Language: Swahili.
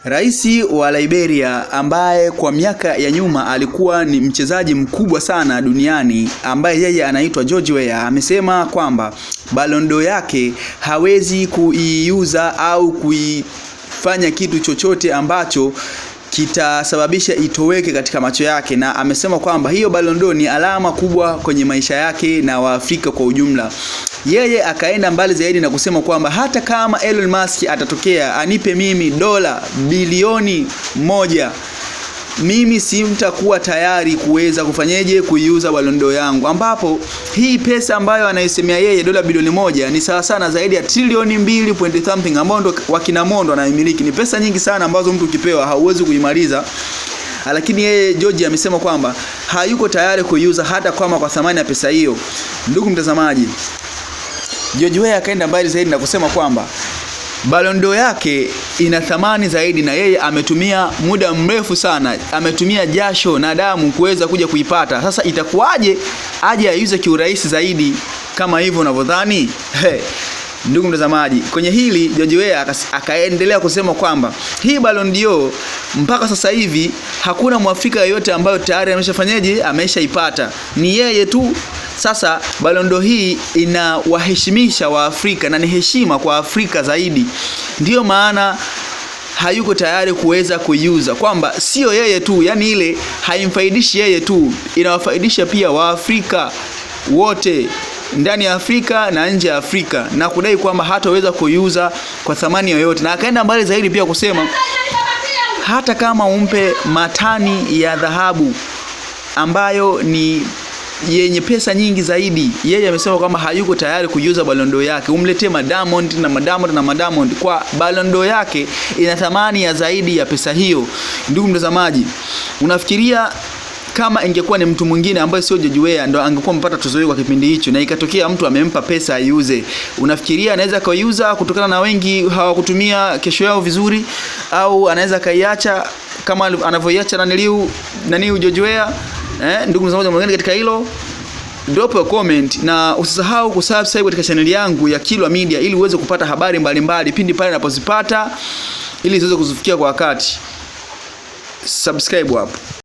Raisi wa Liberia ambaye kwa miaka ya nyuma alikuwa ni mchezaji mkubwa sana duniani ambaye yeye anaitwa George Weah amesema kwamba Ballon d'Or yake hawezi kuiuza au kuifanya kitu chochote ambacho kitasababisha itoweke katika macho yake, na amesema kwamba hiyo Ballon d'Or ni alama kubwa kwenye maisha yake na Waafrika kwa ujumla. Yeye akaenda mbali zaidi na kusema kwamba hata kama Elon Musk atatokea anipe mimi dola bilioni 1, mimi simtakuwa tayari kuweza kufanyeje kuiuza Ballon d'Or yangu, ambapo hii pesa ambayo anaisemea yeye dola bilioni 1 ni sawa sana zaidi ya trilioni 2 point something ambao ndo wakina Mondo anaimiliki. Ni pesa nyingi sana ambazo mtu ukipewa hauwezi kuimaliza. Lakini yeye George amesema kwamba hayuko tayari kuiuza hata kama kwa thamani ya pesa hiyo. Ndugu mtazamaji, George Weah akaenda mbali zaidi na kusema kwamba Ballon d'Or yake ina thamani zaidi, na yeye ametumia muda mrefu sana, ametumia jasho na damu kuweza kuja kuipata. Sasa itakuwaje aje aiuze kiurahisi zaidi kama hivyo unavyodhani? Ndugu mtazamaji, kwenye hili George Weah akaendelea kusema kwamba hii Ballon d'Or mpaka sasa hivi hakuna Mwafrika yeyote ambayo tayari ameshafanyaje ameshaipata, ni yeye tu. Sasa Ballon d'Or hii inawaheshimisha Waafrika na ni heshima kwa Afrika zaidi, ndiyo maana hayuko tayari kuweza kuiuza, kwamba sio yeye tu, yani ile haimfaidishi yeye tu, inawafaidisha pia Waafrika wote ndani ya Afrika na nje ya Afrika, na kudai kwamba hataweza kuiuza kwa thamani yoyote. Na akaenda mbali zaidi pia kusema hata kama umpe matani ya dhahabu ambayo ni yenye pesa nyingi zaidi, yeye amesema kwamba hayuko tayari kuiuza Ballon d'Or yake. Umletee Diamond na Diamond, kwa Ballon d'Or yake ina thamani ya zaidi ya pesa hiyo. Ndugu mtazamaji, unafikiria kama ingekuwa ni mtu mwingine ambaye sio George Weah ndo angekuwa mpata tuzo hiyo kwa kipindi hicho, na ikatokea mtu amempa pesa aiuze, unafikiria anaweza kuiuza kutokana na wengi hawakutumia kesho yao vizuri, au anaweza kaiacha kama anavyoiacha nani George Weah? Ndugu mtazamaji, katika hilo drop a comment na usisahau kusubscribe katika channel yangu ya Kilwa Media ili uweze kupata habari mbalimbali pindi pale ninapozipata, ili ziweze kukufikia kwa wakati. Subscribe hapo.